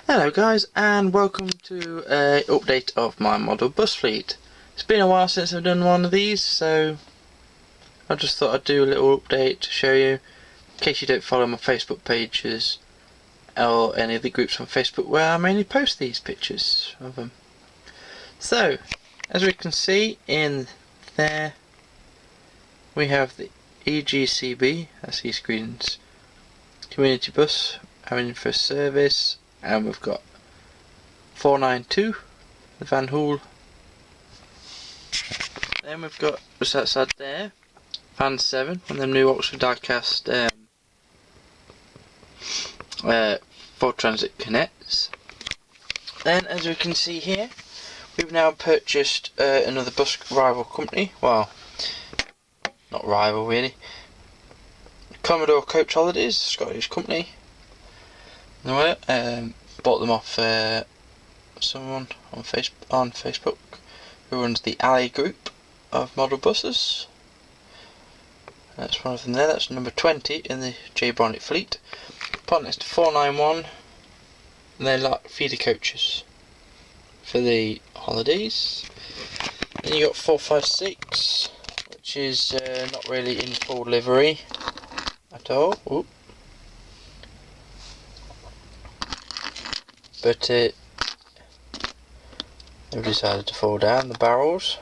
Hello guys, and welcome to an update of my model bus fleet. It's been a while since I've done one of these, so I just thought I'd do a little update to show you, in case you don't follow my Facebook pages or any of the groups on Facebook where I mainly post these pictures of them. So, as we can see in there, we have the EGCB, that's E-Screen's community bus, having for service. And we've got 492, the Van Hool. Then we've got, just outside there, Van 7, one of them new Oxford die-cast Ford Transit Connects. Then, as we can see here, we've now purchased another bus rival company. Well, not rival really. Commodore Coach Holidays, Scottish company. Bought them off someone on Facebook who runs the Alley group of model buses. That's one of them there. That's number 20 in the J Bonnett fleet. Part next to 491, and they're like feeder coaches for the holidays. Then you got 456, which is not really in full livery at all. Ooh. But they've decided to fall down the barrels.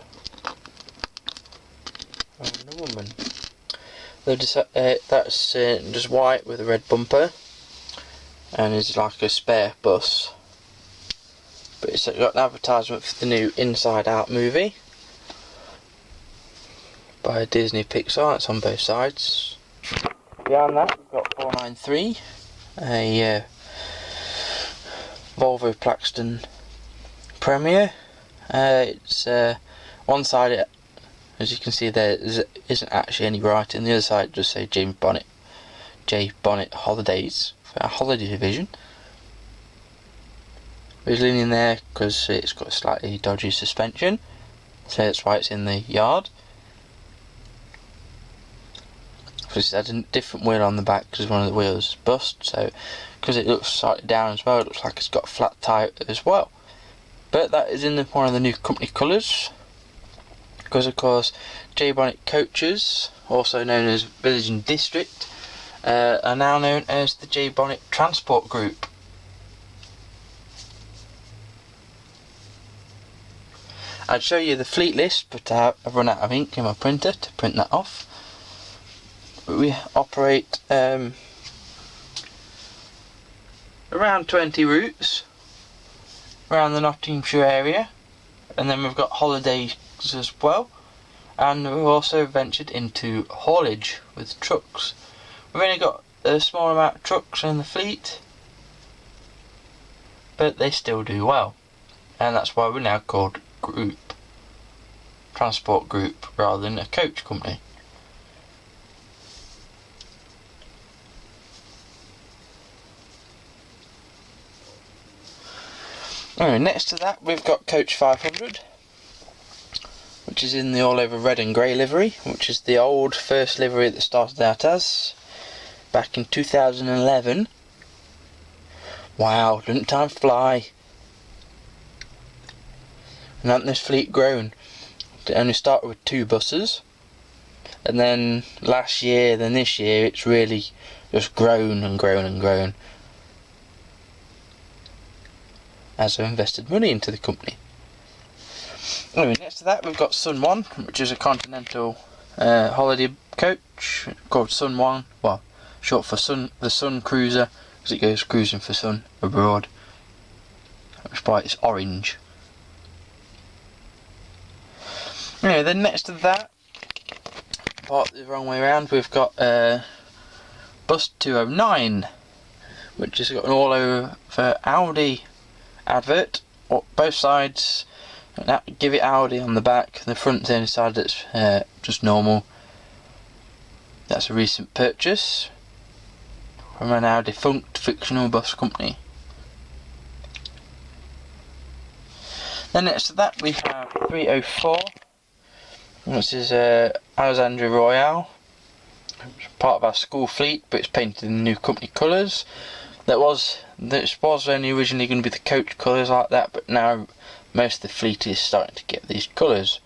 Oh, no woman. They've decided that's just white with a red bumper, and is like a spare bus. But it's got an advertisement for the new Inside Out movie by Disney Pixar. It's on both sides. Behind that we've got 493, a Volvo Plaxton Premier. It's one side, as you can see there, isn't actually any writing. The other side does say J Bonnett Holidays for our holiday division. It's leaning there because it's got a slightly dodgy suspension, so that's why it's in the yard. It's had a different wheel on the back because one of the wheels bust, so because it looks slightly down as well, it looks like it's got a flat tyre as well. But that is in one of the new company colours, because of course J Bonnett coaches, also known as Village and District, are now known as the J Bonnett Transport Group. I'd show you the fleet list, but I've run out of ink in my printer to print that off. We operate around 20 routes around the Nottinghamshire area, and then we've got holidays as well, and we've also ventured into haulage with trucks. We've only got a small amount of trucks in the fleet, but they still do well, and that's why we're now called Group Transport Group rather than a coach company. Anyway, next to that we've got Coach 500, which is in the all over red and grey livery, which is the old first livery that started out as back in 2011. Wow, didn't time fly? And hasn't this fleet grown? It only started with 2 buses, and then last year, then this year, it's really just grown and grown and grown, as I've invested money into the company. Anyway, next to that we've got Sun 1, which is a continental holiday coach called Sun 1, well, short for the Sun Cruiser, because it goes cruising for sun abroad. That's why it's orange. Anyway, then next to that, part the wrong way around, we've got Bus 209, which has got an all over for Audi advert, both sides. Give it Audi on the back, the front's the only side that's just normal. That's a recent purchase from a now defunct fictional bus company. Then next to that we have 304, which is Alexandra Royale, part of our school fleet, but it's painted in the new company colours. This was only originally going to be the coach colours like that, but now most of the fleet is starting to get these colours.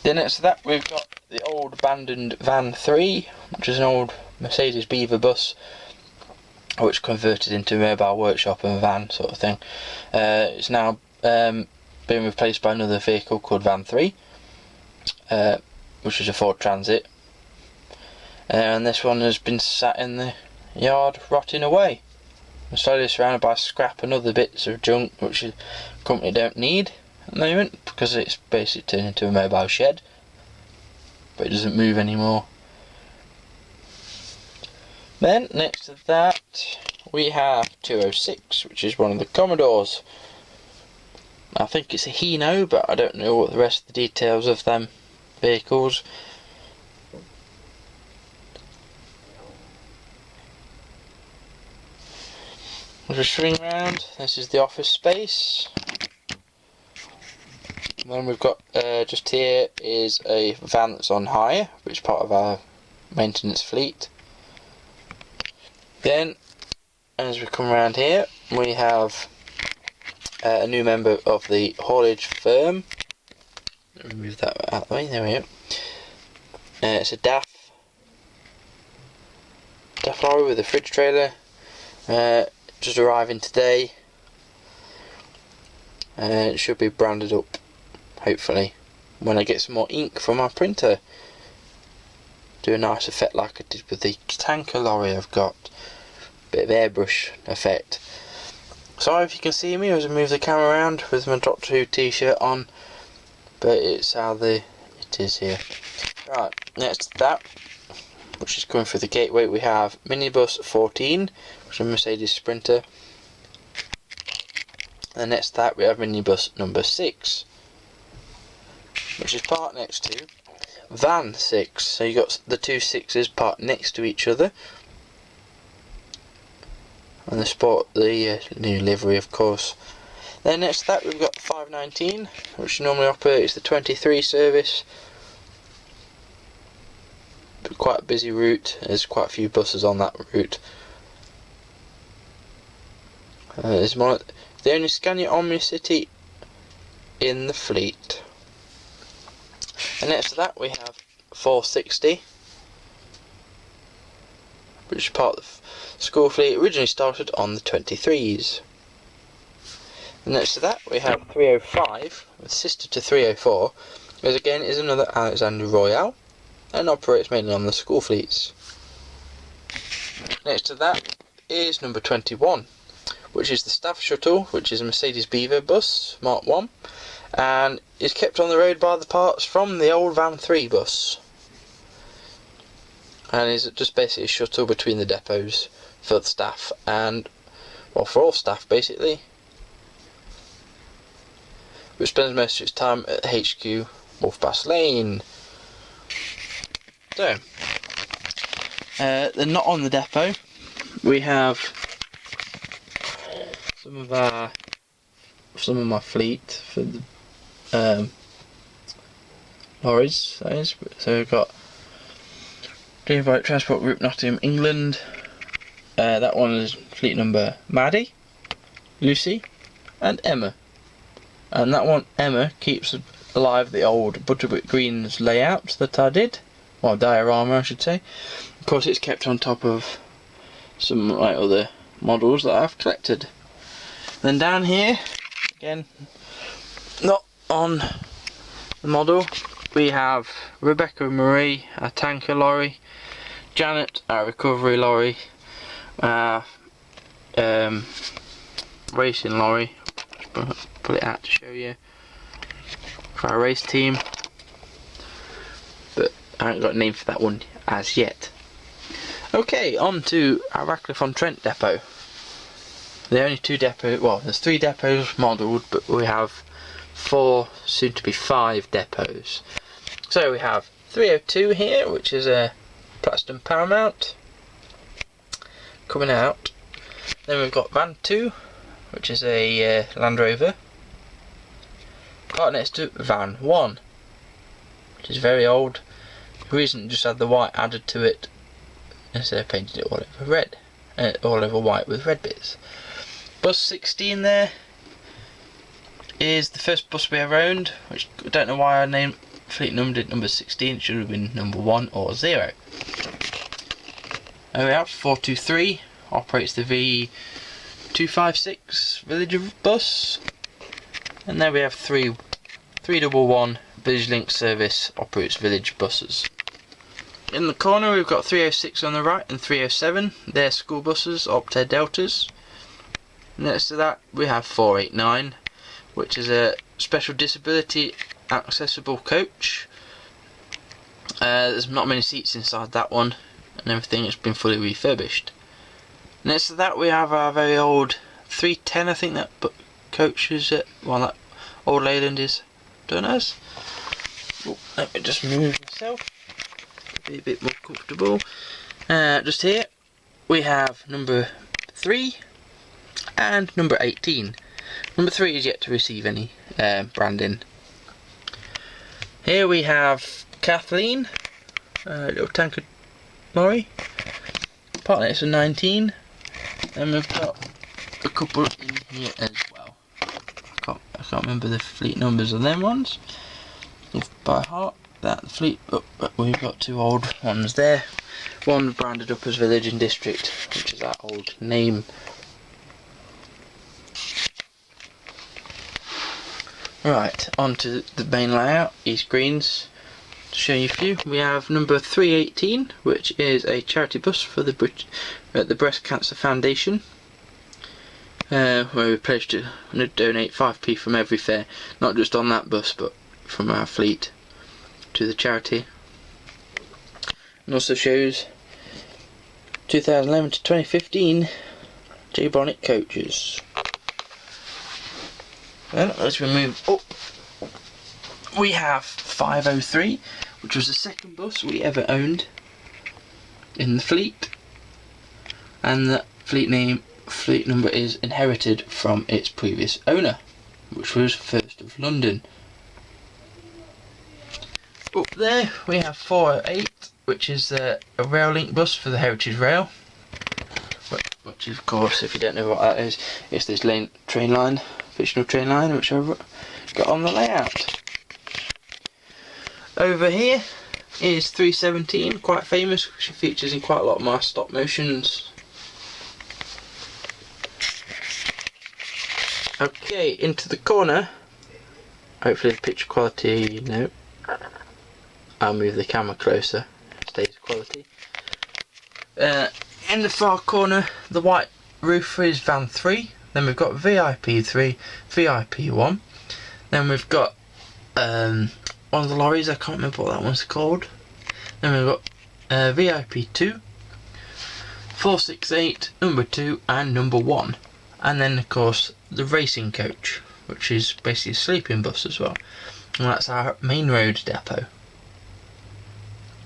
Then next to that we've got the old abandoned Van 3, which is an old Mercedes Beaver bus, which converted into a mobile workshop and van sort of thing. It's now being replaced by another vehicle called Van 3, which is a Ford Transit. And this one has been sat in the yard rotting away. I'm slowly surrounded by scrap and other bits of junk which the company don't need at the moment, because it's basically turned into a mobile shed, but it doesn't move anymore. Then next to that we have 206, which is one of the Commodores. I think it's a Hino, but I don't know what the rest of the details of them vehicles. We'll just swing round. This is the office space. And then we've got just here is a van that's on hire, which is part of our maintenance fleet. Then, as we come around here, we have a new member of the haulage firm. Let me move that out of the way. There we go. It's a DAF lorry with a fridge trailer. Just arriving today. It should be branded up, hopefully, when I get some more ink from my printer. Do a nice effect like I did with the tanker lorry I've got. Bit of airbrush effect. Sorry if you can see me as I move the camera around with my Doctor Who t-shirt on, but it's how it is here. Right, next to that, which is coming through the gateway, we have Minibus 14, which is a Mercedes Sprinter. And next to that we have Minibus number 6, which is parked next to Van 6. So you got the two 6s parked next to each other. And they sport the new livery, of course. Then next to that we've got 519, which normally operates the 23 service. Quite a busy route. There's quite a few buses on that route. There's the only Scania Omni-City in the fleet. And next to that we have 460, which is part of the school fleet. Originally started on the 23s. And next to that we have 305, with sister to 304, which again is another Alexander Royale, and operates mainly on the school fleets. Next to that is number 21, which is the staff shuttle, which is a Mercedes Beaver bus, Mark 1, and is kept on the road by the parts from the old Van 3 bus. And is just basically a shuttle between the depots for the staff, and, well, for all staff basically, which spends most of its time at the HQ, Wolfbass Lane. So, they're not on the depot. We have some of my fleet for the lorries. So we've got Depo Transport Group Nottingham, England. That one is fleet number Maddie, Lucy, and Emma. And that one, Emma, keeps alive the old Butterbrick Greens layout that I did. Well, diorama I should say. Of course it's kept on top of some like other models that I've collected. Then down here, again, not on the model, we have Rebecca and Marie, our tanker lorry, Janet, our recovery lorry, racing lorry, pull it out to show you, for our race team, but I haven't got a name for that one as yet. Okay, on to Arackliffe on Trent depot. The only two depots, well, there's 3 depots modelled, but we have 4, soon to be 5 depots. So we have 302 here, which is a Platinum Paramount coming out. Then we've got Van 2, which is a Land Rover. Right next to Van 1, which is very old. The reason it just had the white added to it instead of painting it all over red, all over white with red bits. Bus 16 there is the first bus we ever owned, which I don't know why I fleet numbered it number 16. It should have been number 1 or 0. There we have 423, operates the V256 village bus, and there we have 311 Village Link service, operates village buses. In the corner we've got 306 on the right and 307, they're school buses, Optare Deltas. Next to that we have 489, which is a special disability accessible coach. There's not many seats inside that one, and everything has been fully refurbished. Next to that we have our very old 310, I think that coach is that old Leyland is done as. Oh, let me just move myself, be a bit more comfortable. Just here we have number 3 and number 18. Number 3 is yet to receive any branding. Here we have Kathleen, little tanker lorry. Part next to 19, and we've got a couple in here as well. I can't remember the fleet numbers of them ones by heart. That fleet, we've got 2 old ones there. One branded up as Village and District, which is that old name. Right, on to the main layout, East Greens. To show you a few, we have number 318, which is a charity bus for the Breast Cancer Foundation, where we pledged to donate 5p from every fare, not just on that bus but from our fleet to the charity. And also shows 2011 to 2015 J Bonnett coaches. Well, as we move up, we have 503, which was the second bus we ever owned in the fleet, and the fleet number is inherited from its previous owner, which was First of London. Up there we have 408, which is a rail link bus for the Heritage Rail, which of course, if you don't know what that is, it's this fictional train line which I've got on the layout. Over here is 317, quite famous, she features in quite a lot of my stop motions. Okay, into the corner, hopefully the picture quality, no, I'll move the camera closer, stays quality. In the far corner, the white roof is van 3, then we've got VIP 3, VIP 1, then we've got one of the lorries, I can't remember what that one's called. Then we've got VIP 2, 468, number 2 and number 1. And then of course the racing coach, which is basically a sleeping bus as well. And that's our main road depot.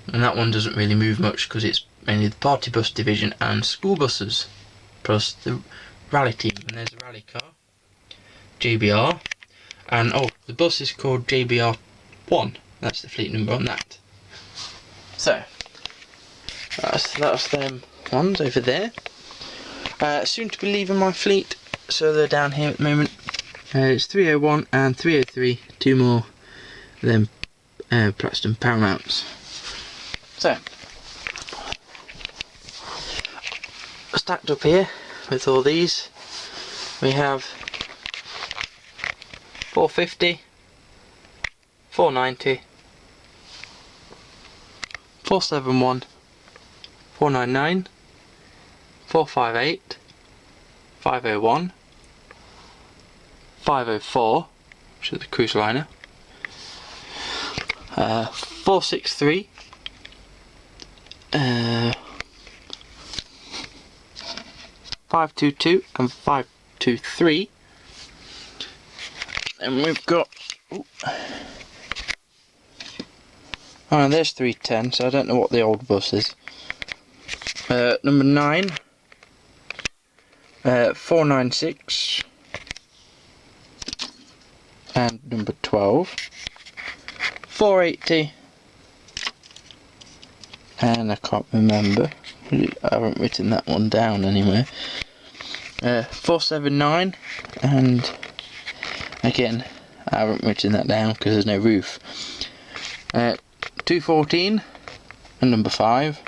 And that one doesn't really move much because it's mainly the party bus division and school buses. Plus the rally team, and there's a rally car, JBR. And the bus is called JBR 1, that's the fleet number on that. So that's them ones over there. Soon to be leaving my fleet, so they're down here at the moment. It's 301 and 303, 2 more than Platinum Paramounts. So stacked up here with all these, we have 450, 490, 471, 499, 458, 501, 504, which is the cruise liner, 463, 522 and 523, and we've got there's 310, so I don't know what the old bus is. Number 9, 496, and number 12, 480, and I can't remember I haven't written that one down anywhere. 479, and again I haven't written that down because there's no roof. 214 and number 5.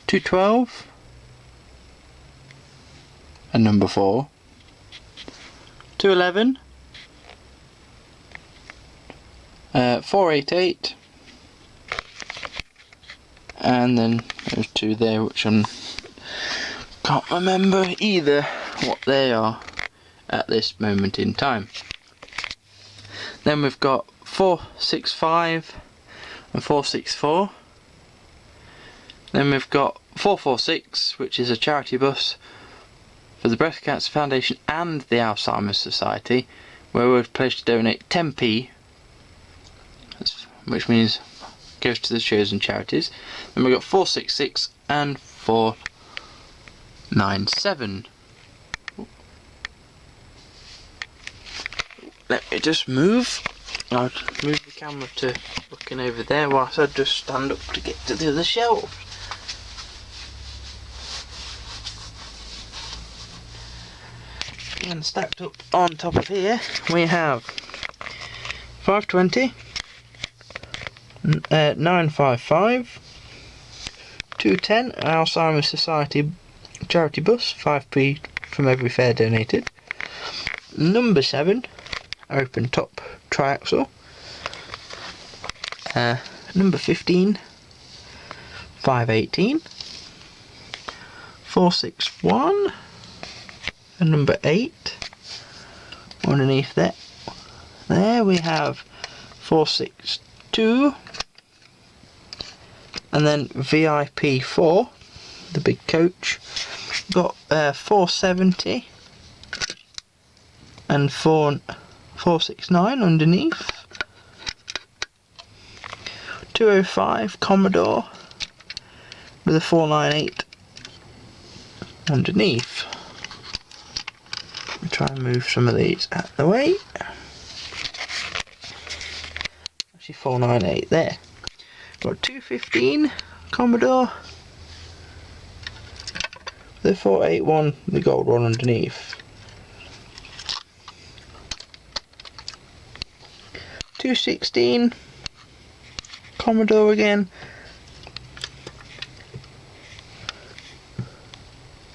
212 and number 4. 211. 488. And then there's 2 there which I can't remember either what they are at this moment in time. Then we've got 465 and 464. Then we've got 446, which is a charity bus for the Breast Cancer Foundation and the Alzheimer's Society, where we've pledged to donate 10p, which means goes to the chosen charities. Then we've got 466 and 497. Let me just move. I'll move the camera to looking over there whilst I just stand up to get to the other shelf. And stacked up on top of here we have 520, 955, 210 Alzheimer's Society charity bus, 5p from every fare donated. Number 7 open top triaxle. Number 15, 518, 461, and number 8 underneath that. There we have 462, and then VIP 4, the big coach, got 470 and 469 underneath. 205 Commodore with a 498 underneath. I'll try and move some of these out of the way. Actually 498 there. Got 215 Commodore with a 481, the gold one underneath. 216 Commodore again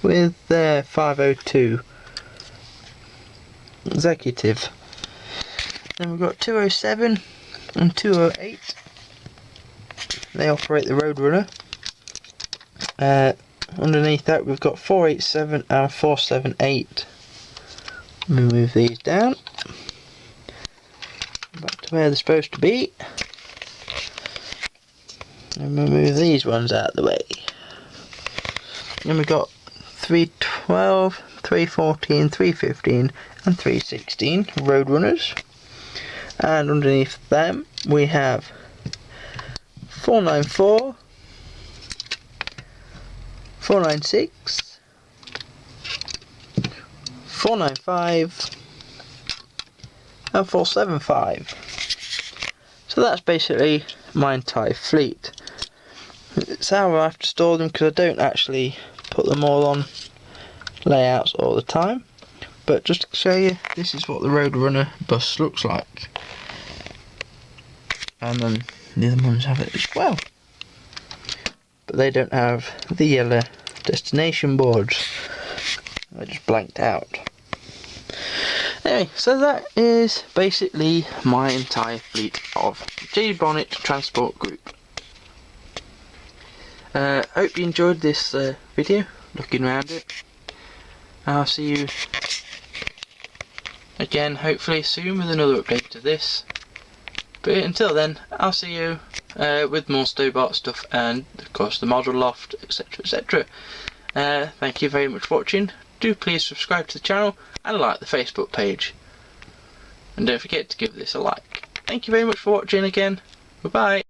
with their 502 executive. Then we've got 207 and 208. They operate the Roadrunner. Underneath that we've got 487 and 478. Let me move these down back to where they're supposed to be. And we'll move these ones out of the way. Then we've got 312, 314, 315 and 316 Roadrunners. And underneath them we have 494, 496, 495 and 475. So that's basically my entire fleet. It's how I have to store them because I don't actually put them all on layouts all the time. But just to show you, this is what the Roadrunner bus looks like. And then the other ones have it as well. But they don't have the yellow destination boards. They're just blanked out. Anyway, so that is basically my entire fleet of J. Bonnett Transport Group. Hope you enjoyed this video, looking around it. I'll see you again hopefully soon with another update to this. But until then, I'll see you with more Stobart stuff and of course the model loft, etc, etc. Thank you very much for watching. Do please subscribe to the channel and like the Facebook page. And don't forget to give this a like. Thank you very much for watching again. Bye bye.